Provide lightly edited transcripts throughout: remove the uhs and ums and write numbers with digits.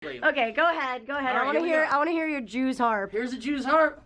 Okay, go ahead, go ahead. Right, I wanna hear your Jew's harp. Here's a Jew's harp.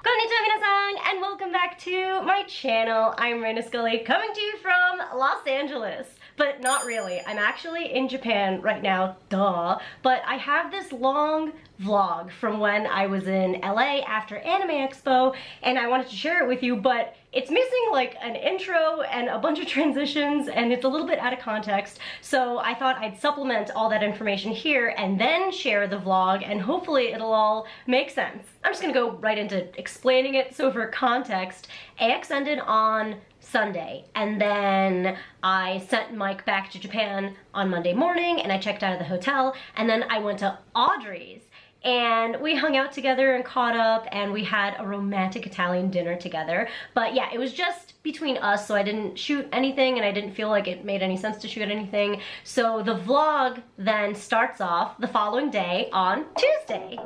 Konnichiwa minasan, and welcome back to my channel. I'm Reina Scully, coming to you from Los Angeles. But not really. I'm actually in Japan right now, duh. But I have this long vlog from when I was in LA after Anime Expo, and I wanted to share it with you, but it's missing like an intro and a bunch of transitions, and it's a little bit out of context. So I thought I'd supplement all that information here and then share the vlog, and hopefully it'll all make sense. I'm just gonna go right into explaining it. So for context, AX ended on Sunday, and then I sent Mike back to Japan on Monday morning, and I checked out of the hotel, and then I went to Audrey's, and we hung out together and caught up, and we had a romantic Italian dinner together. But yeah, it was just between us, so I didn't shoot anything, and I didn't feel like it made any sense to shoot anything. So the vlog then starts off the following day on Tuesday.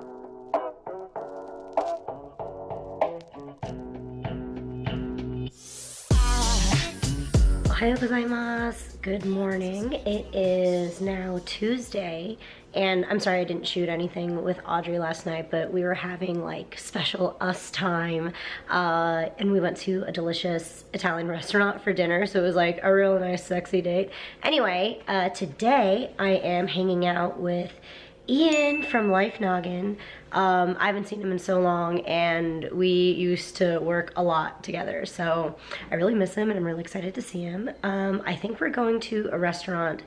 Ohayou gozaimasu. Good morning. It is now Tuesday, and I'm sorry I didn't shoot anything with Audrey last night, but we were having like special us time, and we went to a delicious Italian restaurant for dinner, so it was like a real nice sexy date. Anyway, today I am hanging out with Ian from Life Noggin. I haven't seen him in so long, and we used to work a lot together, so I really miss him and I'm really excited to see him. I think we're going to a restaurant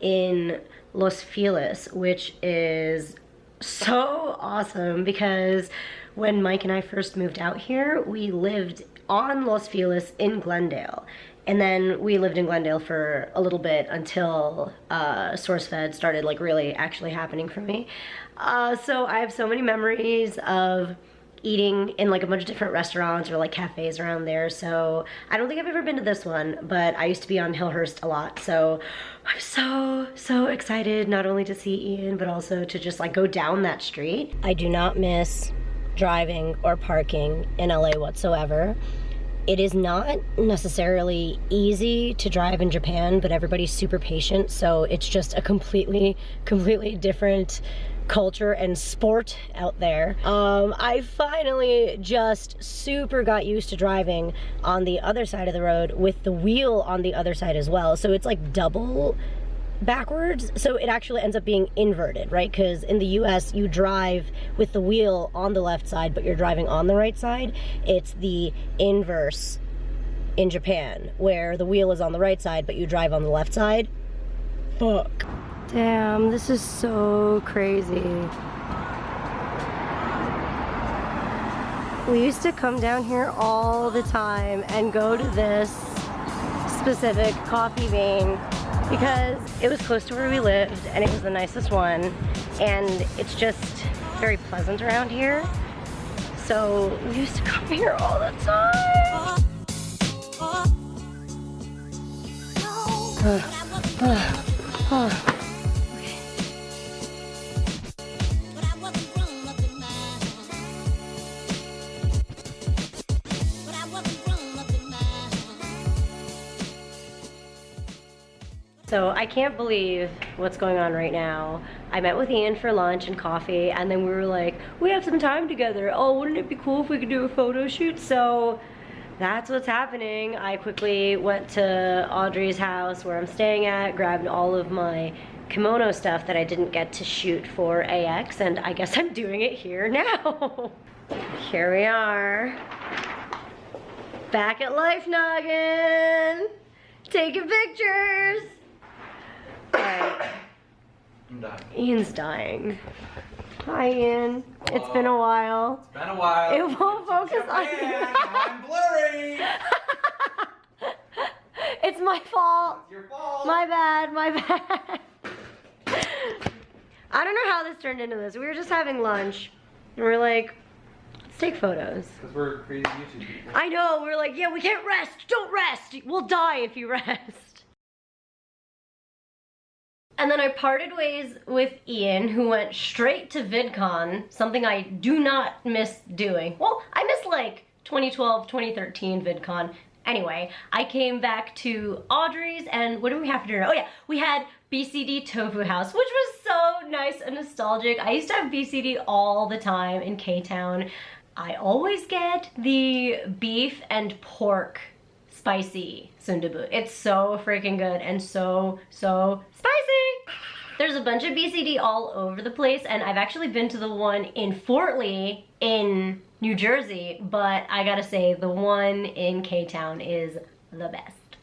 in Los Feliz, which is so awesome because when Mike and I first moved out here, we lived on Los Feliz in Glendale. And then we lived in Glendale for a little bit until SourceFed started like really actually happening for me. So I have so many memories of eating in like a bunch of different restaurants or like cafes around there. So I don't think I've ever been to this one, but I used to be on Hillhurst a lot. So I'm so excited not only to see Ian, but also to just like go down that street. I do not miss driving or parking in LA whatsoever. It is not necessarily easy to drive in Japan, but everybody's super patient, so it's just a completely different culture and sport out there. I finally just super got used to driving on the other side of the road with the wheel on the other side as well, so it's like double backwards, so it actually ends up being inverted, right? Because in the US you drive with the wheel on the left side, but you're driving on the right side. It's the inverse in Japan, where the wheel is on the right side, but you drive on the left side. Fuck. Damn, this is so crazy. We used to come down here all the time and go to this specific coffee bean because it was close to where we lived and it was the nicest one, and it's just very pleasant around here. So we used to come here all the time. So I can't believe what's going on right now. I met with Ian for lunch and coffee, and then we were like, we have some time together. Oh, wouldn't it be cool if we could do a photo shoot? So that's what's happening. I quickly went to Audrey's house where I'm staying at, grabbed all of my kimono stuff that I didn't get to shoot for AX, and I guess I'm doing it here now. Here we are, back at Life Noggin, taking pictures. Alright. I'm dying. Ian's dying. Hi, Ian. Hello. It's been a while. It's been a while. It won't focus on you. I'm blurry. It's my fault. It's your fault. My bad, my bad. I don't know how this turned into this. We were just having lunch, and we're like, let's take photos. Because we're crazy YouTube people. I know. We're like, yeah, we can't rest. Don't rest. We'll die if you rest. And then I parted ways with Ian, who went straight to VidCon, something I do not miss doing. Well, I miss like 2012, 2013 VidCon. Anyway, I came back to Audrey's, and what did we have for dinner? Oh yeah, we had BCD Tofu House, which was so nice and nostalgic. I used to have BCD all the time in K-Town. I always get the beef and pork spicy sundubu. It's so freaking good and so spicy. There's a bunch of BCD all over the place, and I've actually been to the one in Fort Lee in New Jersey, but I gotta say the one in K-Town is the best.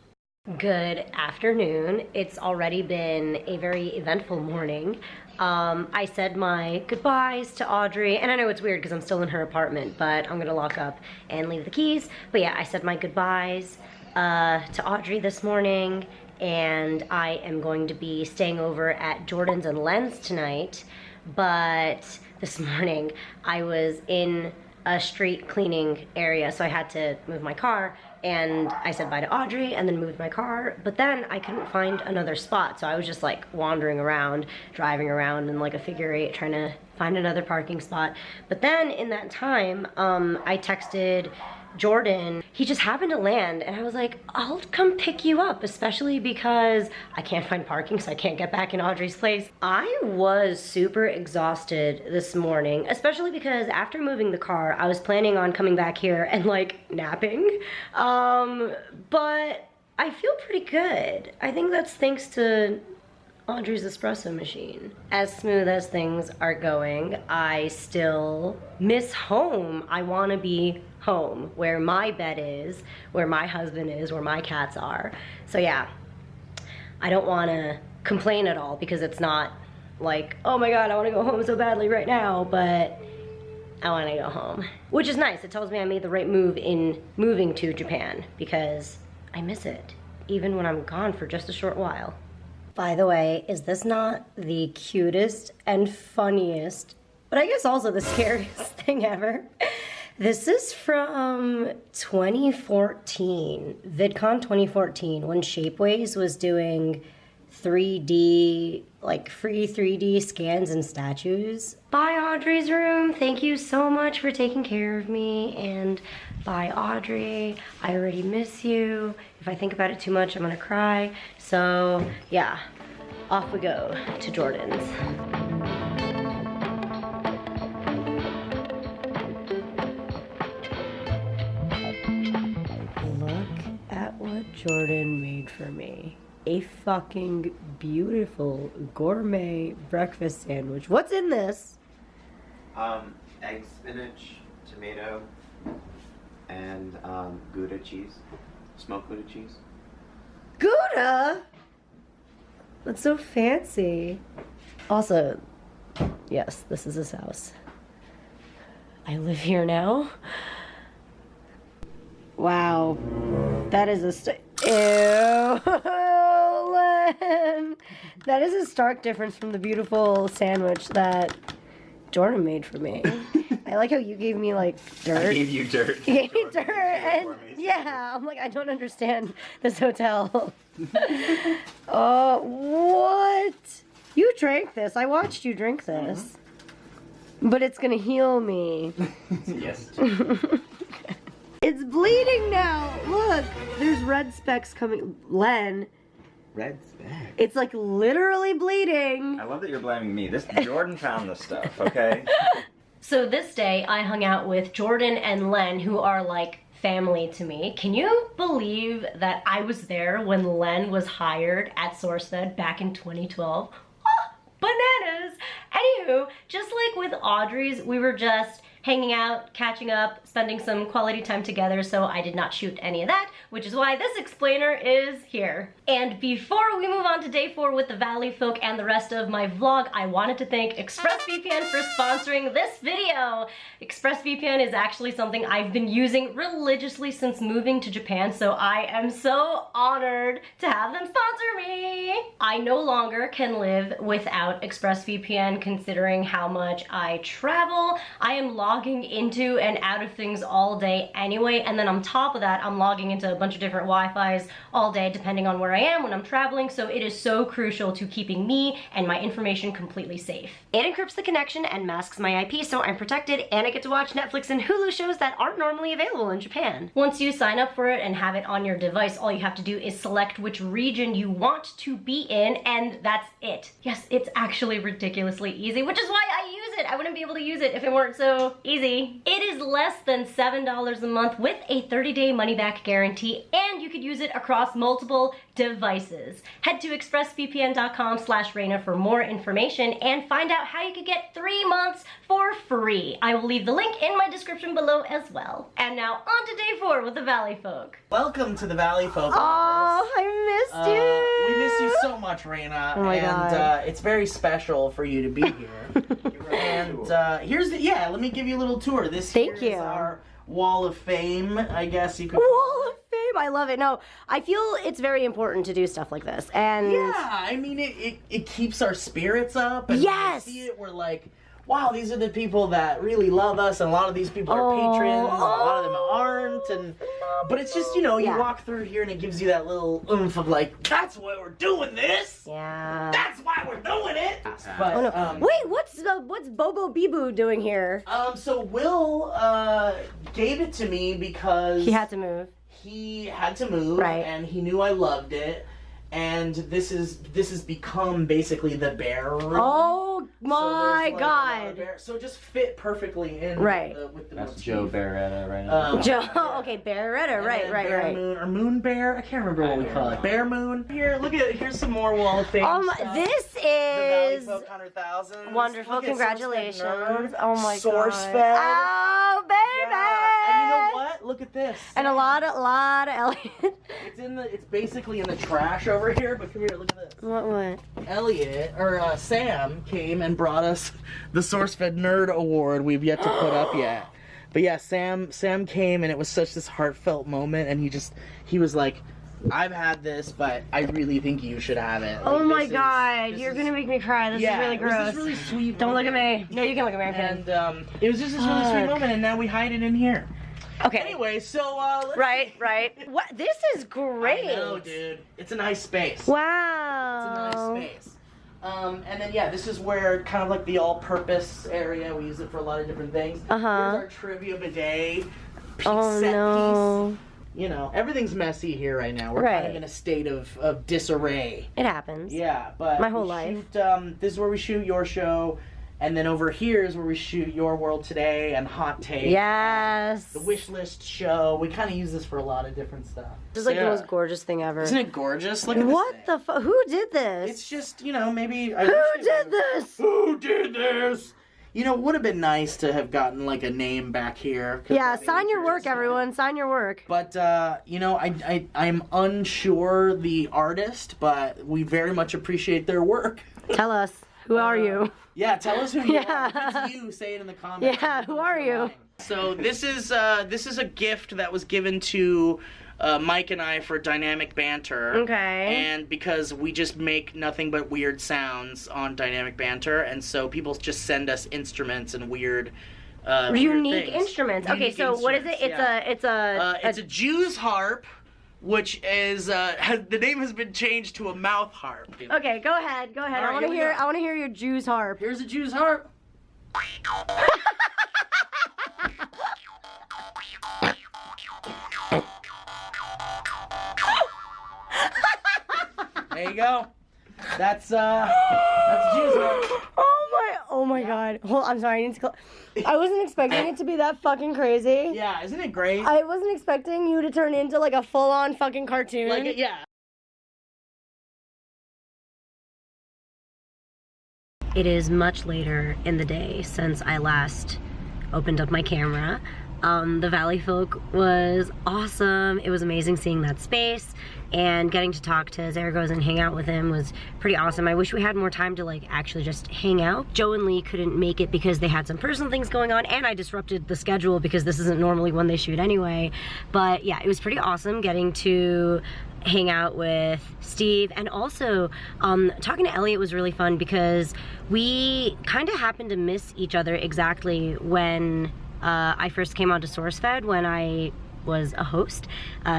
Good afternoon. It's already been a very eventful morning. I said my goodbyes to Audrey, and I know it's weird because I'm still in her apartment, but I'm gonna lock up and leave the keys. But yeah, I said my goodbyes to Audrey this morning, and I am going to be staying over at Jordan's and Len's tonight. But this morning I was in a street cleaning area, so I had to move my car, and I said bye to Audrey and then moved my car, but then I couldn't find another spot, so I was just like wandering around, driving around in like a figure eight trying to find another parking spot. But then in that time, I texted Jordan. He just happened to land, and I was like, I'll come pick you up, especially because I can't find parking, so I can't get back in Audrey's place. I was super exhausted this morning, especially because after moving the car, I was planning on coming back here and like napping, but I feel pretty good. I think that's thanks to Audrey's espresso machine. As smooth as things are going, I still miss home. I want to be home, where my bed is, where my husband is, where my cats are. So yeah, I don't want to complain at all, because it's not like, oh my god, I want to go home so badly right now, but I want to go home. Which is nice. It tells me I made the right move in moving to Japan, because I miss it, even when I'm gone for just a short while. By the way, is this not the cutest and funniest, but I guess also the scariest thing ever? This is from 2014, VidCon 2014, when Shapeways was doing 3D, like free 3D scans and statues. Bye, Audrey's room. Thank you so much for taking care of me. And bye, Audrey. I already miss you. If I think about it too much, I'm gonna cry. So yeah, off we go to Jordan's. Jordan made for me a fucking beautiful gourmet breakfast sandwich. What's in this? Egg, spinach, tomato, and Gouda cheese. Smoked Gouda cheese. Gouda? That's so fancy. Also, yes, this is his house. I live here now. Wow, that is a ew, Len. That is a stark difference from the beautiful sandwich that Jordan made for me. I like how you gave me like dirt. I gave you dirt. You gave me dirt, and yeah, I'm like, I don't understand this hotel. Oh, what? You drank this. I watched you drink this. But it's gonna heal me. Yes. It's bleeding now. Look, there's red specks coming. Len. Red speck. It's like literally bleeding. I love that you're blaming me. This Jordan found this stuff, okay? So this day I hung out with Jordan and Len, who are like family to me. Can you believe that I was there when Len was hired at SourceFed back in 2012? Oh, bananas! Anywho, just like with Audrey's, we were just hanging out, catching up, spending some quality time together, so I did not shoot any of that, which is why this explainer is here. And before we move on to day 4 with the Valleyfolk and the rest of my vlog, I wanted to thank ExpressVPN for sponsoring this video. ExpressVPN is actually something I've been using religiously since moving to Japan, so I am so honored to have them sponsor me. I no longer can live without ExpressVPN, considering how much I travel. I am logging into and out of things things all day anyway, and then on top of that, I'm logging into a bunch of different Wi-Fis all day depending on where I am when I'm traveling, so it is so crucial to keeping me and my information completely safe. It encrypts the connection and masks my IP, so I'm protected, and I get to watch Netflix and Hulu shows that aren't normally available in Japan. Once you sign up for it and have it on your device, all you have to do is select which region you want to be in, and that's it. Yes, it's actually ridiculously easy, which is why I use it. I wouldn't be able to use it if it weren't so easy. It is less than $7 a month with a 30-day money-back guarantee, and you could use it across multiple devices. Head to expressvpn.com/Reina for more information and find out how you could get 3 months for free. I will leave the link in my description below as well. And now on to day 4 with the Valleyfolk. Welcome to the Valleyfolk. Oh, I missed you. We miss you so much, Reina. Oh my God. It's very special for you to be here. And here's the, let me give you a little tour. This Thank here you. is our Wall of Fame, I guess you could Wall of Fame, I love it. No, I feel it's very important to do stuff like this. And Yeah, I mean, it keeps our spirits up. And Yes. when we see it, we're like, wow, these are the people that really love us, and a lot of these people are patrons, a lot of them aren't, but it's just, you know, you walk through here and it gives you that little oomph of like, that's why we're doing this! Yeah. That's why we're doing it! But, Oh no. Wait, what's Bobo Bibu doing here? so Will, gave it to me because He had to move. he had to move, Right. and he knew I loved it, and this has become basically the bear room. Oh So my there's, like, a lot of God. bear- so it just fit perfectly in Right. with the That's motif. Joe Barretta right now. Joe, okay, Barretta, And right, then right, bear right. Moon, or Moon Bear? I can't remember what we I call don't it. know. Bear Moon. Here, look at here's some more Wall of Fame stuff. This The is Valleyfolk 100,000. wonderful. Look at Congratulations. SourceFed Nerd, Oh my SourceFed. God. Oh, baby. Yeah. And you know what? Look at this. And a lot of Elliot. It's basically in the trash over here, but come here, look at this. What? Elliot, or Sam, came and brought us the SourceFed Nerd Award we've yet to put up yet. But yeah, Sam came, and it was such this heartfelt moment, and he was like, I've had this, but I really think you should have it. Oh Like, my this God, is- you're gonna make me cry. This is really it was gross. this really sweet Don't look at moment. me. No, you can look at me. I'm kidding. And it was just this really sweet Fuck. moment, and now we hide it in here. Okay. Anyway, so let's Right. What? This is great. I know, dude. It's a nice space. Wow. It's a nice space. And then this is where kind of like the all-purpose area. We use it for a lot of different things. Here's our trivia bidet. Oh set no. piece. You know, everything's messy here right now. We're kind of Right. in a state of disarray. It happens. Yeah, but My whole we life. Shoot, this is where we shoot your show, and then over here is where we shoot Your World Today and Hot Take. Yes. The wish list show. We kind of use this for a lot of different stuff. This is like Yeah. the most gorgeous thing ever. Isn't it gorgeous? Look at this What thing. the fuck? Who did this? It's just, you know, maybe. Who did this? Who did this? You know, it would have been nice to have gotten like a name back here. 'Cause Yeah, that'd be sign your work, interesting. everyone. Sign your work. But you know, I'm unsure the artist, but we very much appreciate their work. Tell us. Who are you? Yeah, tell us who you Yeah. are. If it's you, say it in the comments. Yeah, who are you? So this is a gift that was given to Mike and I for dynamic banter. Okay. And because we just make nothing but weird sounds on dynamic banter, and so people just send us instruments and weird Unique things. instruments. Okay, Unique so what is it? instruments, yeah. It's It's a Jew's harp, which is the name has been changed to a mouth harp. Okay, go ahead. Go ahead. All right, I want to here we hear. go. I want to hear your Jew's harp. Here's a Jew's harp. There you go. That's Jew's harp. Oh my God. Hold. I'm sorry. I need to. I wasn't expecting it to be that fucking crazy. Yeah, isn't it great? I wasn't expecting you to turn into like a full-on fucking cartoon. Like yeah. It is much later in the day since I last opened up my camera. The Valleyfolk was awesome. It was amazing seeing that space, and getting to talk to Zeragos and hang out with him was pretty awesome. I wish we had more time to like actually just hang out. Joe and Lee couldn't make it because they had some personal things going on, and I disrupted the schedule because this isn't normally when they shoot anyway. But yeah, it was pretty awesome getting to hang out with Steve, and also talking to Elliot was really fun because we kind of happened to miss each other exactly when I first came onto SourceFed when I was a host.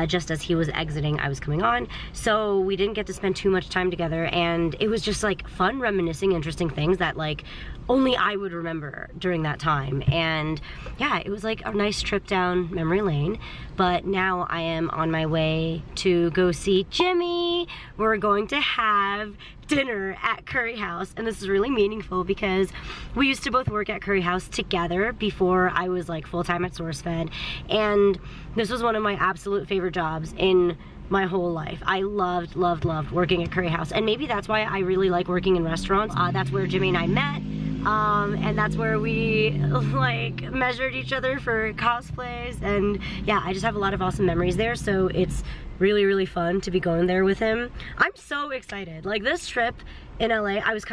Just as he was exiting, I was coming on. So we didn't get to spend too much time together, and it was just like fun, reminiscing, interesting things that like only I would remember during that time. And yeah, it was like a nice trip down memory lane. But now I am on my way to go see Jimmy. We're going to have dinner at Curry House, and this is really meaningful because we used to both work at Curry House together before I was like full-time at SourceFed, and this was one of my absolute favorite jobs in my whole life. I loved working at Curry House, and maybe that's why I really like working in restaurants. That's where Jimmy and I met, and that's where we like measured each other for cosplays, and yeah, I just have a lot of awesome memories there, so it's really fun to be going there with him. I'm so excited. Like this trip in LA, I was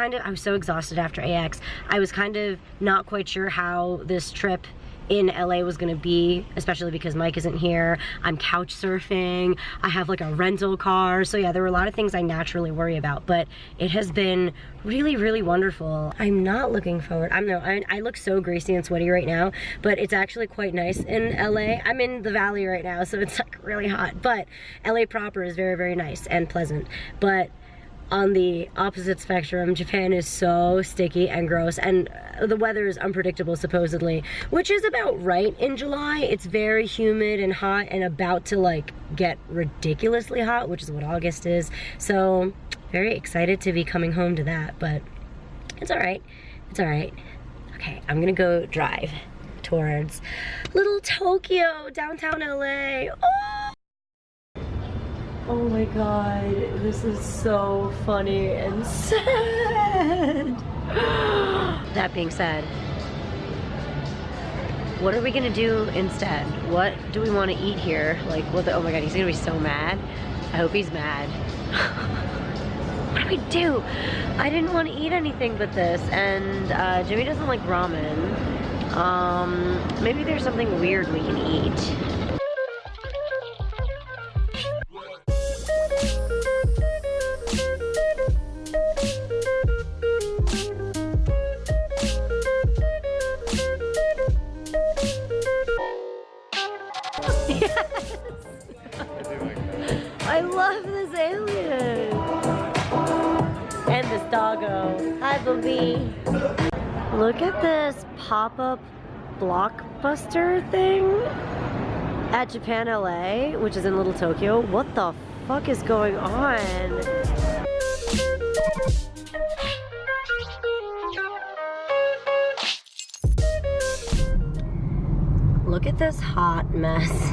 so exhausted after AX. I was kind of not quite sure how this trip in LA was gonna be, especially because Mike isn't here. I'm couch surfing, I have like a rental car, so yeah, there were a lot of things I naturally worry about, but it has been really wonderful. I'm not looking forward, I look so greasy and sweaty right now, but it's actually quite nice in LA. I'm in the valley right now, so it's like really hot, but LA proper is very nice and pleasant. But on the opposite spectrum, Japan is so sticky and gross, and the weather is unpredictable supposedly, which is about right in July. It's very humid and hot and about to like get ridiculously hot, which is what August is. So very excited to be coming home to that, but it's all right. It's all right. Okay, I'm gonna go drive towards Little Tokyo, downtown LA. Oh my god, this is so funny and sad. That being said, what are we gonna do instead? What do we want to eat here? Like, oh my god, he's gonna be so mad. I hope he's mad. What do we do? I didn't want to eat anything but this, and Jimmy doesn't like ramen. Maybe there's something weird we can eat. I love this alien. And this doggo. Hi, Bobby. Look at this pop-up Blockbuster thing at Japan LA, which is in Little Tokyo. What the fuck is going on? Look at this hot mess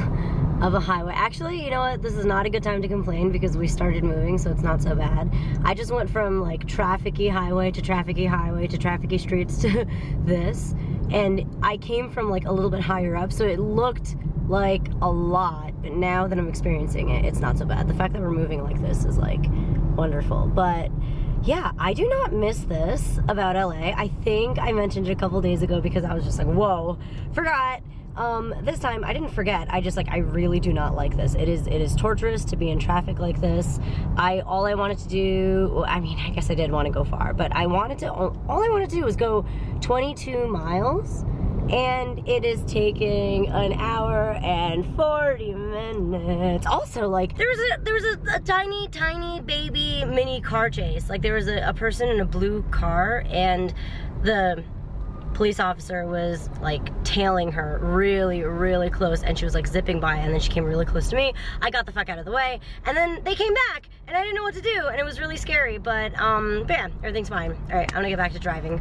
of a highway. Actually, you know what? This is not a good time to complain because we started moving, so it's not so bad. I just went from like trafficy highway to trafficy highway to trafficy streets to this, and I came from like a little bit higher up, so it looked like a lot, but now that I'm experiencing it, it's not so bad. The fact that we're moving like this is like wonderful. But yeah, I do not miss this about LA. I think I mentioned it a couple days ago because I was just like, whoa, forgot. This time I didn't forget. I really do not like this. It is torturous to be in traffic like this. All I wanted to do, I mean, I guess I did want to go far, but all I wanted to do was go 22 miles, and it is taking an hour and 40 minutes. Also, like, there was a tiny baby mini car chase. Like, there was a person in a blue car, and the police officer was like tailing her really close, and she was like zipping by, and then she came really close to me. I got the fuck out of the way, and then they came back, and I didn't know what to do, and it was really scary, but yeah, everything's fine. All right, I'm gonna get back to driving.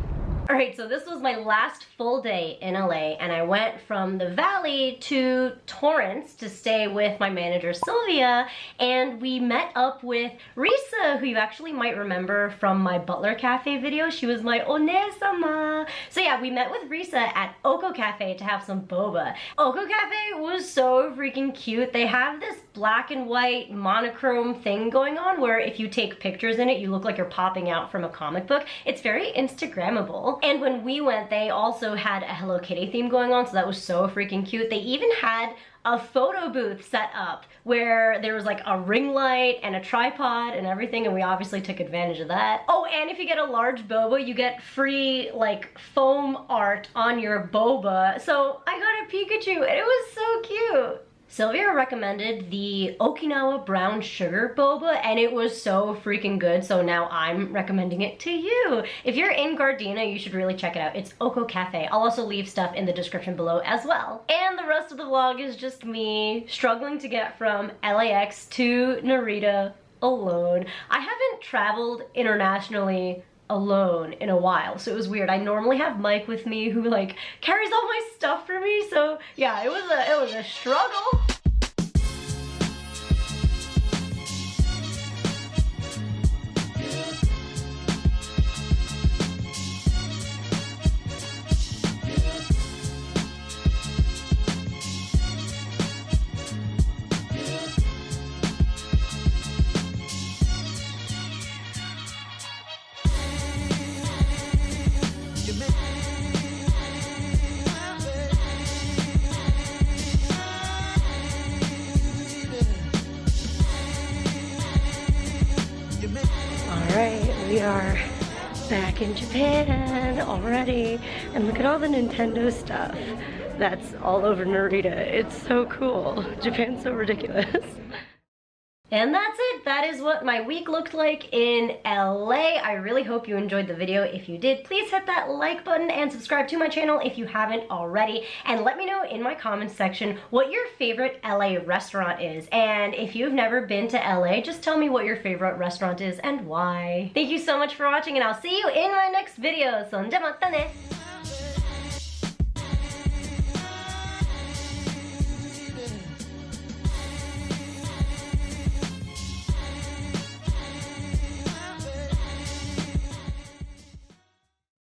All right, so this was my last full day in LA, and I went from the Valley to Torrance to stay with my manager Sylvia, and we met up with Risa, who you actually might remember from my Butler Cafe video. She was my one-sama. So yeah, we met with Risa at OKO Cafe to have some boba. OKO Cafe was so freaking cute. They have this black and white monochrome thing going on where if you take pictures in it, you look like you're popping out from a comic book. It's very Instagrammable. well. And when we went, they also had a Hello Kitty theme going on, so that was so freaking cute. They even had a photo booth set up where there was like a ring light and a tripod and everything, and we obviously took advantage of that. Oh, and if you get a large boba, you get free like foam art on your boba. So I got a Pikachu and it was so cute. Sylvia recommended the Okinawa brown sugar boba and it was so freaking good, so now I'm recommending it to you. If you're in Gardena, you should really check it out. It's OKO CAFE. I'll also leave stuff in the description below as well. And the rest of the vlog is just me struggling to get from LAX to Narita alone. I haven't traveled internationally alone in a while, so it was weird. I normally have Mike with me who like carries all my stuff for me, so yeah, it was a struggle. Alright, we are back in Japan already, and look at all the Nintendo stuff that's all over Narita. It's so cool. Japan's so ridiculous. And that's it. That is what my week looked like in LA. I really hope you enjoyed the video. If you did, please hit that like button and subscribe to my channel if you haven't already. And let me know in my comments section what your favorite LA restaurant is. And if you've never been to LA, just tell me what your favorite restaurant is and why. Thank you so much for watching, and I'll see you in my next video. そんじゃまたね。